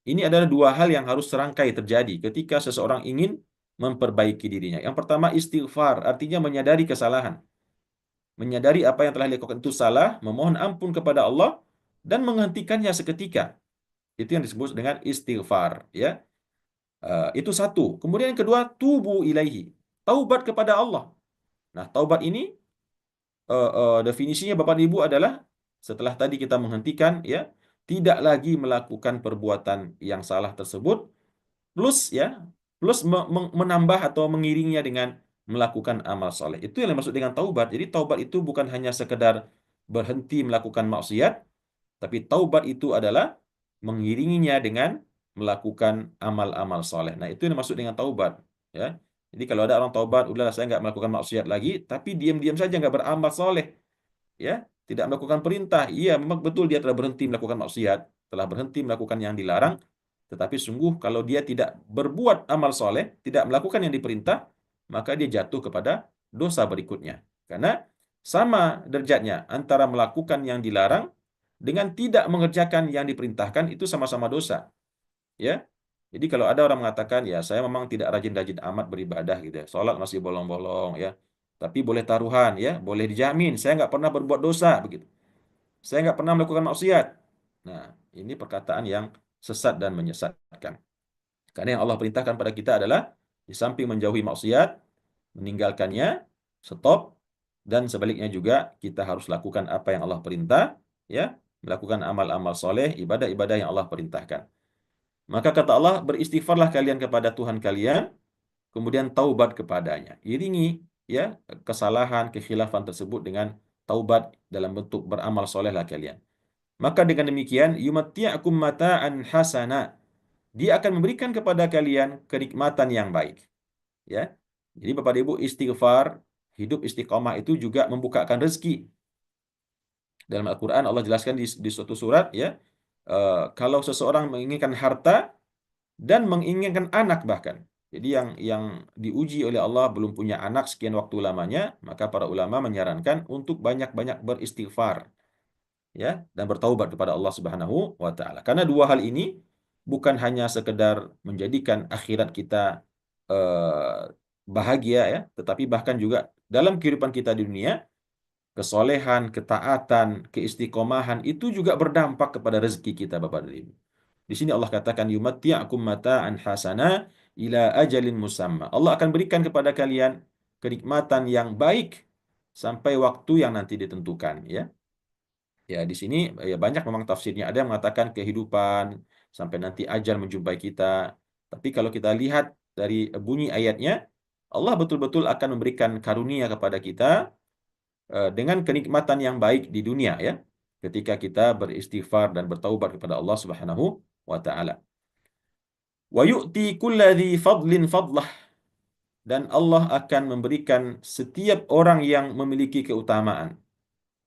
ini adalah dua hal yang harus serangkai terjadi ketika seseorang ingin memperbaiki dirinya. Yang pertama, istighfar, artinya menyadari kesalahan. Menyadari apa yang telah dilakukan itu salah, memohon ampun kepada Allah, dan menghentikannya seketika. Itu yang disebut dengan istighfar. Ya. Itu satu. Kemudian yang kedua, tubu ilaihi. Taubat kepada Allah. Nah, taubat ini definisinya Bapak dan Ibu adalah setelah tadi kita menghentikan ya, tidak lagi melakukan perbuatan yang salah tersebut, plus ya, plus menambah atau mengiringnya dengan melakukan amal soleh. Itu yang dimaksud dengan taubat. Jadi taubat itu bukan hanya sekedar berhenti melakukan maksiat, tapi taubat itu adalah mengiringinya dengan melakukan amal-amal soleh. Nah, itu yang dimaksud dengan taubat. Ya. Jadi kalau ada orang taubat, udahlah saya nggak melakukan maksiat lagi, tapi diam-diam saja nggak beramal soleh, ya, tidak melakukan perintah. Iya, memang betul dia telah berhenti melakukan maksiat, telah berhenti melakukan yang dilarang, tetapi sungguh kalau dia tidak berbuat amal soleh, tidak melakukan yang diperintah, maka dia jatuh kepada dosa berikutnya. Karena sama derajatnya antara melakukan yang dilarang dengan tidak mengerjakan yang diperintahkan, itu sama-sama dosa. Ya. Jadi kalau ada orang mengatakan, ya saya memang tidak rajin-rajin amat beribadah gitu ya, sholat masih bolong-bolong ya, tapi boleh taruhan ya, boleh dijamin saya nggak pernah berbuat dosa begitu. Saya nggak pernah melakukan maksiat. Nah, ini perkataan yang sesat dan menyesatkan. Karena yang Allah perintahkan pada kita adalah di samping menjauhi maksiat, meninggalkannya, stop, dan sebaliknya juga kita harus lakukan apa yang Allah perintah, ya, melakukan amal-amal soleh, ibadah-ibadah yang Allah perintahkan. Maka kata Allah, beristighfarlah kalian kepada Tuhan kalian, kemudian taubat kepadanya. Iringi ya kesalahan, kekhilafan tersebut dengan taubat dalam bentuk beramal solehlah kalian. Maka dengan demikian, yumatti'akum mata'an hasana. Dia akan memberikan kepada kalian kenikmatan yang baik. Ya. Jadi Bapak Ibu, istighfar, hidup istiqomah itu juga membukakan rezeki. Dalam Al-Quran Allah jelaskan di suatu surat ya, kalau seseorang menginginkan harta dan menginginkan anak bahkan, Jadi yang diuji oleh Allah belum punya anak sekian waktu lamanya, maka para ulama menyarankan untuk banyak-banyak beristighfar, ya, dan bertaubat kepada Allah Subhanahu wa taala. Karena dua hal ini bukan hanya sekedar menjadikan akhirat kita eh, bahagia, ya, tetapi bahkan juga dalam kehidupan kita di dunia, kesolehan, ketaatan, keistiqomahan itu juga berdampak kepada rezeki kita, Bapak dan Ibu. Di sini Allah katakan yumatti'akum mata'an hasana ila ajalin musamma. Allah akan berikan kepada kalian kenikmatan yang baik sampai waktu yang nanti ditentukan, ya. Ya, di sini ya banyak memang tafsirnya. Ada yang mengatakan kehidupan sampai nanti ajal menjumpai kita. Tapi kalau kita lihat dari bunyi ayatnya, Allah betul-betul akan memberikan karunia kepada kita dengan kenikmatan yang baik di dunia, ya. Ketika kita beristighfar dan bertaubat kepada Allah Subhanahu wa taala. Wa yu'ti kulladzi fadlin fadlah, dan Allah akan memberikan setiap orang yang memiliki keutamaan.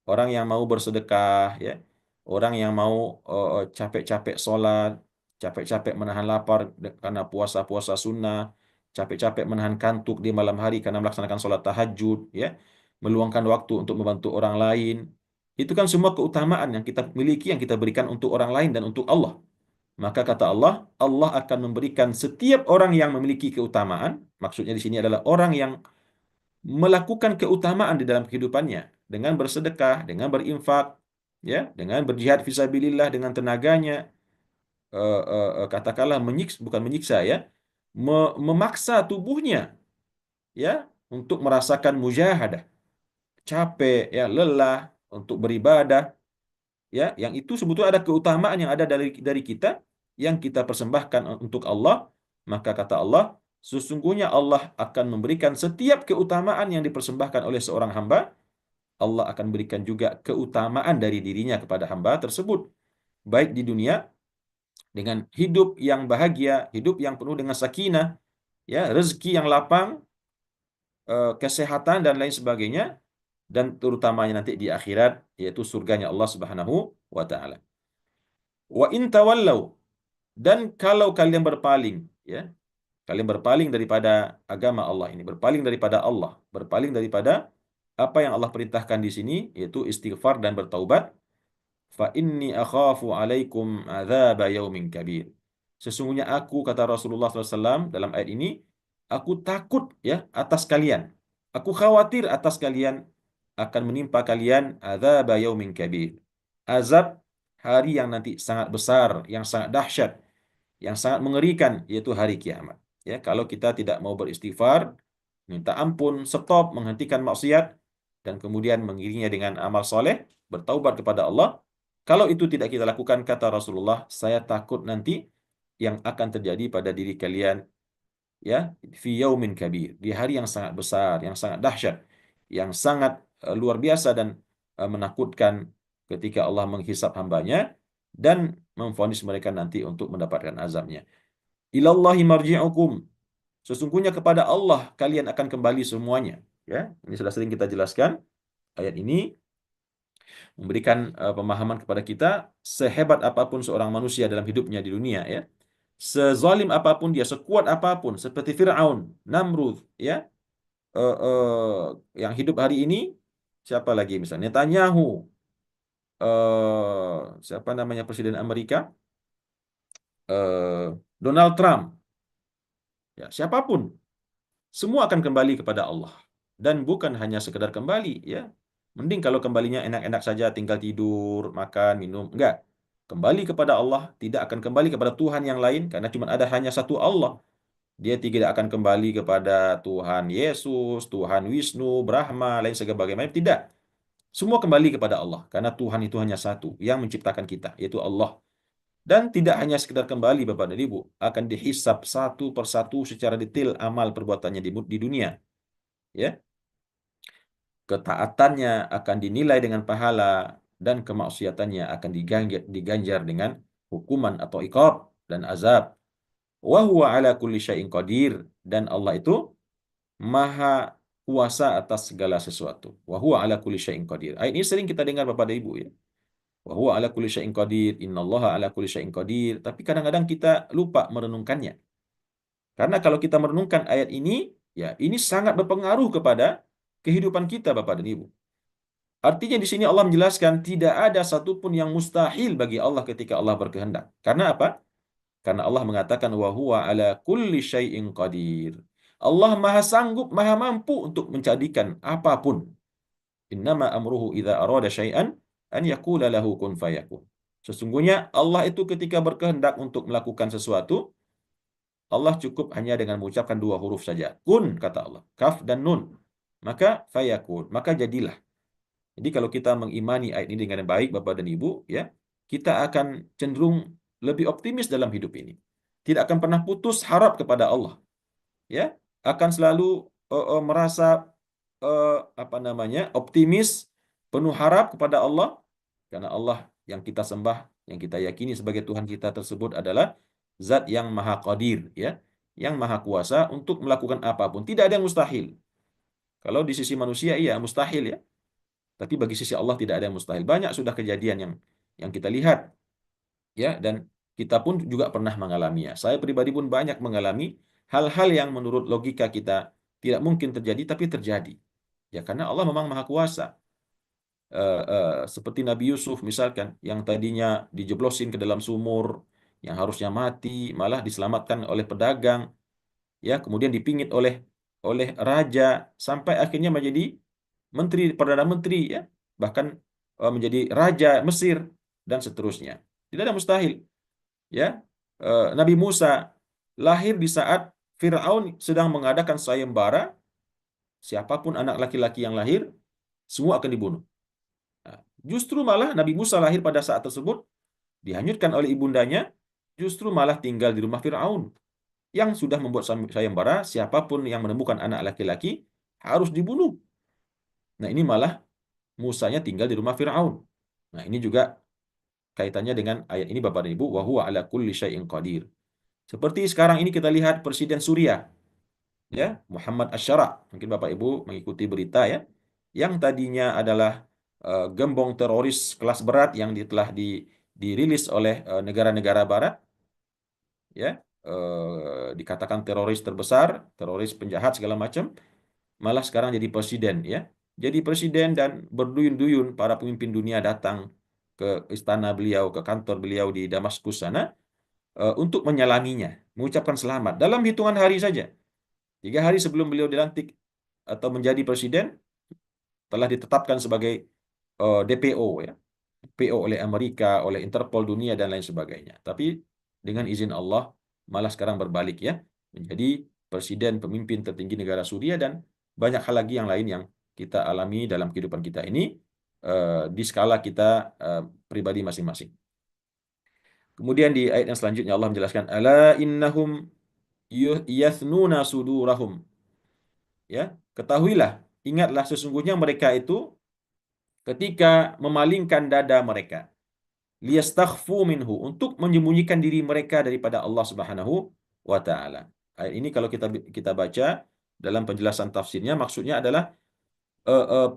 Orang yang mau bersedekah, ya. Orang yang mau capek-capek sholat, capek-capek menahan lapar karena puasa-puasa sunnah, capek-capek menahan kantuk di malam hari karena melaksanakan sholat tahajud, ya. Meluangkan waktu untuk membantu orang lain. Itu kan semua keutamaan yang kita miliki, yang kita berikan untuk orang lain dan untuk Allah. Maka kata Allah, Allah akan memberikan setiap orang yang memiliki keutamaan, maksudnya di sini adalah orang yang melakukan keutamaan di dalam kehidupannya dengan bersedekah, dengan berinfak, ya, dengan berjihad fisabilillah dengan tenaganya, katakanlah menyiksa, bukan menyiksa, ya, memaksa tubuhnya, ya, untuk merasakan mujahadah, capek, ya, lelah untuk beribadah, ya, yang itu sebetulnya ada keutamaan yang ada dari kita yang kita persembahkan untuk Allah. Maka kata Allah, sesungguhnya Allah akan memberikan setiap keutamaan yang dipersembahkan oleh seorang hamba, Allah akan berikan juga keutamaan dari dirinya kepada hamba tersebut, baik di dunia dengan hidup yang bahagia, hidup yang penuh dengan sakinah, ya, rezeki yang lapang, kesehatan dan lain sebagainya, dan terutamanya nanti di akhirat, yaitu surganya Allah Subhanahu wa taala. Wa in tawallau, dan kalau kalian berpaling, ya, kalian berpaling daripada agama Allah ini, berpaling daripada Allah, berpaling daripada apa yang Allah perintahkan di sini, yaitu istighfar dan bertaubat, fa inni akhafu alaikum adzab yaumin kabir. Sesungguhnya aku, kata Rasulullah SAW dalam ayat ini, aku takut, ya, atas kalian. Aku khawatir atas kalian akan menimpa kalian adzab yaumin kabir. Azab hari yang nanti sangat besar, yang sangat dahsyat, yang sangat mengerikan, yaitu hari kiamat. Ya, kalau kita tidak mau beristighfar, minta ampun, stop, menghentikan maksiat, dan kemudian mengiringinya dengan amal soleh, bertaubat kepada Allah. Kalau itu tidak kita lakukan, kata Rasulullah, saya takut nanti yang akan terjadi pada diri kalian, ya, fi yaumin kabir, di hari yang sangat besar, yang sangat dahsyat, yang sangat luar biasa dan menakutkan, ketika Allah menghisap hambanya dan memvonis mereka nanti untuk mendapatkan azabnya. Ilallahi marji'ukum, sesungguhnya kepada Allah kalian akan kembali semuanya. Ya, ini sudah sering kita jelaskan. Ayat ini memberikan pemahaman kepada kita, sehebat apapun seorang manusia dalam hidupnya di dunia, ya, sezalim apapun dia, sekuat apapun, seperti Fir'aun, Namrud, ya, yang hidup hari ini, siapa lagi misalnya Netanyahu, siapa namanya Presiden Amerika, Donald Trump, ya, siapapun, semua akan kembali kepada Allah. Dan bukan hanya sekedar kembali, ya. Mending kalau kembalinya enak-enak saja, tinggal tidur, makan, minum. Enggak. Kembali kepada Allah, tidak akan kembali kepada Tuhan yang lain, karena cuma ada hanya satu Allah. Dia tidak akan kembali kepada Tuhan Yesus, Tuhan Wisnu, Brahma, lain sebagainya. Tidak. Semua kembali kepada Allah, karena Tuhan itu hanya satu yang menciptakan kita, yaitu Allah. Dan tidak hanya sekedar kembali, Bapak dan Ibu, akan dihisap satu persatu secara detail amal perbuatannya di dunia. Ya, ketaatannya akan dinilai dengan pahala dan kemaksiatannya akan diganjar dengan hukuman atau iqab dan azab. Wa huwa ala kulli syai'in qadir, dan Allah itu maha kuasa atas segala sesuatu. Wa huwa ala kulli syai'in qadir. Ayat ini sering kita dengar Bapak dan Ibu, ya. Wa huwa ala kulli syai'in qadir, innallaha ala kulli syai'in qadir, tapi kadang-kadang kita lupa merenungkannya. Karena kalau kita merenungkan ayat ini, ya ini sangat berpengaruh kepada kehidupan kita, Bapak dan Ibu. Artinya di sini Allah menjelaskan tidak ada satupun yang mustahil bagi Allah ketika Allah berkehendak. Karena apa? Karena Allah mengatakan wa huwa ala kulli syai'in qadir. Allah maha sanggup, maha mampu untuk menjadikan apapun. Innama amruhu idza arada syai'an an yaqula lahu kun fayakun. Sesungguhnya Allah itu ketika berkehendak untuk melakukan sesuatu, Allah cukup hanya dengan mengucapkan dua huruf saja. Kun, kata Allah. Kaf dan nun. Maka fayakun. Maka jadilah. Jadi kalau kita mengimani ayat ini dengan baik, Bapak dan Ibu, ya, kita akan cenderung lebih optimis dalam hidup ini. Tidak akan pernah putus harap kepada Allah, ya. Akan selalu merasa apa namanya? Optimis, penuh harap kepada Allah karena Allah yang kita sembah, yang kita yakini sebagai Tuhan kita tersebut adalah zat yang maha qadir, ya, yang maha kuasa untuk melakukan apapun. Tidak ada yang mustahil. Kalau di sisi manusia iya mustahil, ya. Tapi bagi sisi Allah tidak ada yang mustahil. Banyak sudah kejadian yang kita lihat, ya, dan kita pun juga pernah mengalaminya. Saya pribadi pun banyak mengalami hal-hal yang menurut logika kita tidak mungkin terjadi, tapi terjadi. Ya, karena Allah memang Maha Kuasa. Seperti Nabi Yusuf misalkan, yang tadinya dijeblosin ke dalam sumur, yang harusnya mati, malah diselamatkan oleh pedagang, ya, kemudian dipingit oleh raja sampai akhirnya menjadi menteri, perdana menteri, ya, bahkan menjadi raja Mesir dan seterusnya. Tidak ada mustahil, ya. Nabi Musa lahir di saat Firaun sedang mengadakan sayembara, siapapun anak laki-laki yang lahir semua akan dibunuh. Nah, justru malah Nabi Musa lahir pada saat tersebut dihanyutkan oleh ibundanya, justru malah tinggal di rumah Firaun yang sudah membuat sayembara, siapapun yang menemukan anak laki-laki harus dibunuh. Nah, ini malah Musanya tinggal di rumah Firaun. Nah, ini juga kaitannya dengan ayat ini, Bapak dan Ibu, wa huwa ala kulli syai'in qadir. Seperti sekarang ini kita lihat Presiden Suriah, ya, Muhammad Asyara. Mungkin Bapak Ibu mengikuti berita, ya, yang tadinya adalah gembong teroris kelas berat yang telah dirilis oleh negara-negara barat, ya, dikatakan teroris terbesar, teroris penjahat segala macam, malah sekarang jadi presiden, ya. Jadi presiden dan berduyun-duyun para pemimpin dunia datang ke istana beliau, ke kantor beliau di Damaskus sana untuk menyalaminya, mengucapkan selamat dalam hitungan hari saja. 3 hari sebelum beliau dilantik atau menjadi presiden, telah ditetapkan sebagai DPO, ya, PO oleh Amerika, oleh Interpol dunia dan lain sebagainya. Tapi dengan izin Allah malah sekarang berbalik, ya, menjadi presiden pemimpin tertinggi negara Suriah dan banyak hal lagi yang lain yang kita alami dalam kehidupan kita ini di skala kita pribadi masing-masing. Kemudian di ayat yang selanjutnya Allah menjelaskan ala innahum yathnuna sudurahum, ya, ketahuilah, ingatlah sesungguhnya mereka itu ketika memalingkan dada mereka, liyastakhfu minhu, untuk menyembunyikan diri mereka daripada Allah Subhanahu wa taala. Ayat ini kalau kita baca dalam penjelasan tafsirnya, maksudnya adalah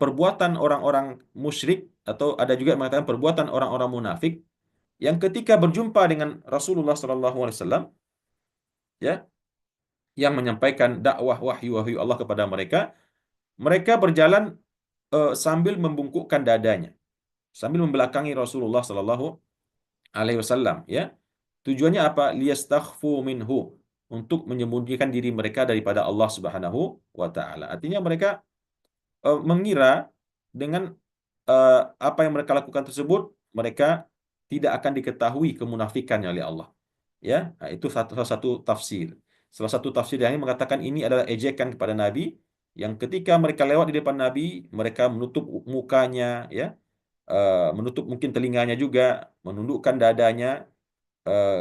perbuatan orang-orang musyrik, atau ada juga yang mengatakan perbuatan orang-orang munafik yang ketika berjumpa dengan Rasulullah SAW, ya, yang menyampaikan dakwah wahyu Allah kepada mereka, mereka berjalan sambil membungkukkan dadanya, sambil membelakangi Rasulullah SAW, ya. Tujuannya apa? Liyastakhfu minhu, untuk menyembunyikan diri mereka daripada Allah Subhanahu wa taala. Artinya mereka mengira dengan apa yang mereka lakukan tersebut, mereka tidak akan diketahui kemunafikannya oleh Allah. Ya, nah, itu salah satu tafsir. Salah satu tafsir yang ini mengatakan ini adalah ejekan kepada Nabi, yang ketika mereka lewat di depan Nabi, mereka menutup mukanya, ya, menutup mungkin telinganya juga, menundukkan dadanya,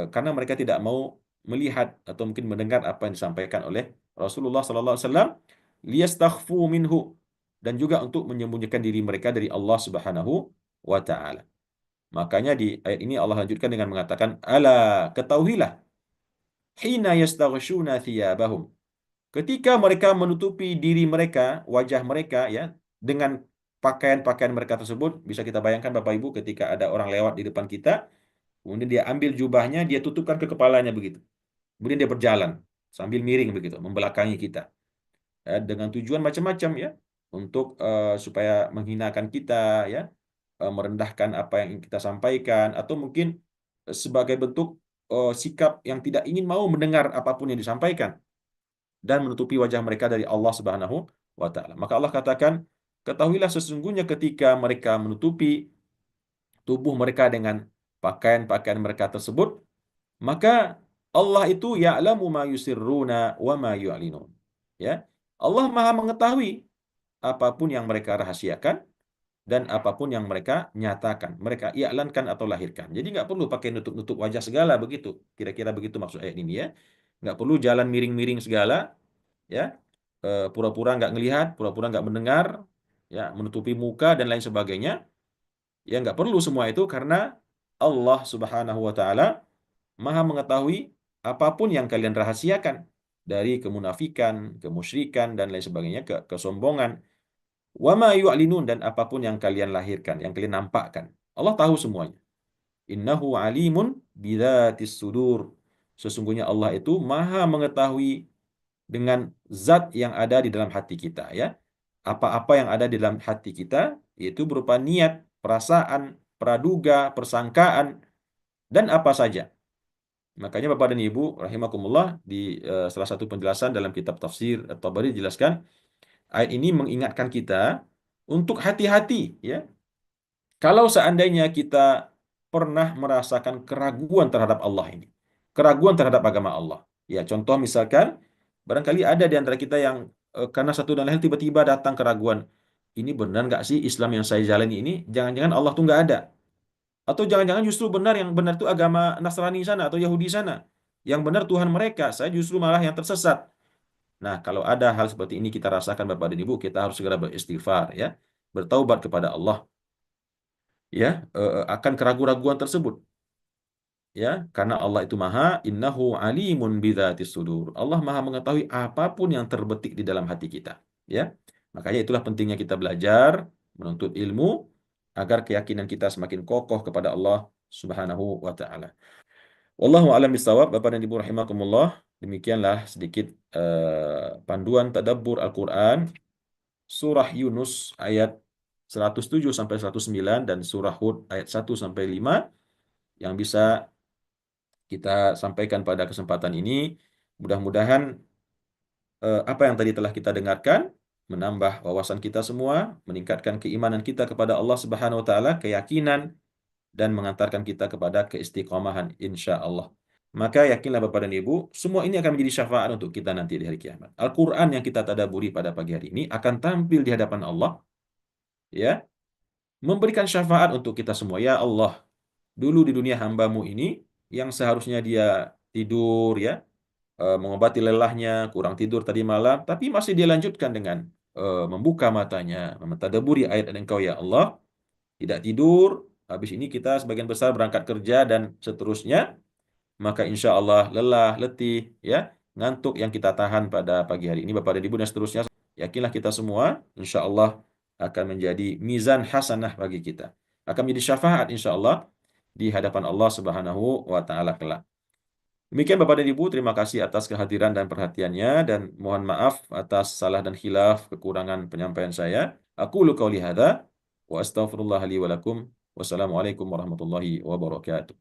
karena mereka tidak mau melihat atau mungkin mendengar apa yang disampaikan oleh Rasulullah SAW, liyastakhfu minhu, dan juga untuk menyembunyikan diri mereka dari Allah Subhanahu wa taala. Makanya di ayat ini Allah lanjutkan dengan mengatakan ala, ketahuilah, hina yastaghshuna thiyabahum, ketika mereka menutupi diri mereka, wajah mereka, ya, dengan pakaian-pakaian mereka tersebut. Bisa kita bayangkan Bapak Ibu, ketika ada orang lewat di depan kita, kemudian dia ambil jubahnya, dia tutupkan ke kepalanya begitu. Kemudian dia berjalan. sambil miring begitu, membelakangi kita. Dengan tujuan macam-macam ya, untuk supaya menghinakan kita ya, merendahkan apa yang ingin kita sampaikan, atau mungkin sebagai bentuk sikap yang tidak ingin mau mendengar apapun yang disampaikan dan menutupi wajah mereka dari Allah Subhanahu wa taala. Maka Allah katakan, ketahuilah sesungguhnya ketika mereka menutupi tubuh mereka dengan pakaian-pakaian mereka tersebut, maka Allah itu ya'lamu ma yusirruna wa ma yu'linun. Ya. Allah Maha mengetahui apapun yang mereka rahasiakan dan apapun yang mereka nyatakan, mereka i'lankan atau lahirkan. Jadi nggak perlu pakai nutup-nutup wajah segala begitu. Kira-kira begitu maksud ayat ini ya. Nggak perlu jalan miring-miring segala, ya. Pura-pura nggak ngelihat, pura-pura nggak mendengar, ya, menutupi muka dan lain sebagainya. Ya nggak perlu semua itu, karena Allah Subhanahu wa taala Maha mengetahui apapun yang kalian rahasiakan dari kemunafikan, kemusyrikan dan lain sebagainya, kesombongan. Wa ma yu'linun, dan apapun yang kalian lahirkan, yang kalian nampakkan. Allah tahu semuanya. Innahu alimun bidzatis sudur. Sesungguhnya Allah itu Maha mengetahui dengan zat yang ada di dalam hati kita ya. Apa-apa yang ada di dalam hati kita itu berupa niat, perasaan, praduga, persangkaan, dan apa saja. Makanya Bapak dan Ibu rahimakumullah, di salah satu penjelasan dalam kitab tafsir At-Tabari dijelaskan, ayat ini mengingatkan kita untuk hati-hati ya. Kalau seandainya kita pernah merasakan keraguan terhadap Allah ini, keraguan terhadap agama Allah. Ya, contoh misalkan, barangkali ada di antara kita yang karena satu dan lain tiba-tiba datang keraguan. Ini benar nggak sih Islam yang saya jalani ini? Jangan-jangan Allah tuh nggak ada. Atau jangan-jangan justru benar, yang benar itu agama Nasrani sana atau Yahudi sana. Yang benar Tuhan mereka, saya justru malah yang tersesat. Nah, kalau ada hal seperti ini kita rasakan Bapak dan Ibu, kita harus segera beristighfar ya, bertaubat kepada Allah ya, akan keraguan-raguan tersebut ya, karena Allah itu maha, innahu alimun bidzatis sudur. Allah maha mengetahui apapun yang terbetik di dalam hati kita ya. Makanya itulah pentingnya kita belajar, menuntut ilmu, agar keyakinan kita semakin kokoh kepada Allah Subhanahu wa taala. Wallahu a'lam bishawab. Bapak dan Ibu rahimakumullah, demikianlah sedikit panduan tadabbur Al-Qur'an surah Yunus ayat 107 sampai 109 dan surah Hud ayat 1 sampai 5 yang bisa kita sampaikan pada kesempatan ini. Mudah-mudahan apa yang tadi telah kita dengarkan menambah wawasan kita semua, meningkatkan keimanan kita kepada Allah Subhanahu wa taala, keyakinan, dan mengantarkan kita kepada keistiqomahan insya Allah. Maka yakinlah Bapak dan Ibu, semua ini akan menjadi syafaat untuk kita nanti di hari kiamat. Al-Quran yang kita tadaburi pada pagi hari ini akan tampil di hadapan Allah, ya, memberikan syafaat untuk kita semua. Ya Allah, dulu di dunia hamba-Mu ini, yang seharusnya dia tidur, ya, mengobati lelahnya, kurang tidur tadi malam, tapi masih dia lanjutkan dengan membuka matanya, mentadaburi ayat Engkau ya Allah, tidak tidur. Habis ini kita sebagian besar berangkat kerja dan seterusnya, maka insya Allah lelah, letih, ya, ngantuk yang kita tahan pada pagi hari ini Bapak dan Ibu dan seterusnya, yakinlah kita semua insya Allah akan menjadi mizan hasanah bagi kita, akan menjadi syafaat insya Allah di hadapan Allah Subhanahu wa taala kelak. Demikian Bapak dan Ibu, terima kasih atas kehadiran dan perhatiannya, dan mohon maaf atas salah dan khilaf kekurangan penyampaian saya. Aqulu qauli hadza wa astaghfirullah li wa lakum. Wassalamualaikum warahmatullahi wabarakatuh.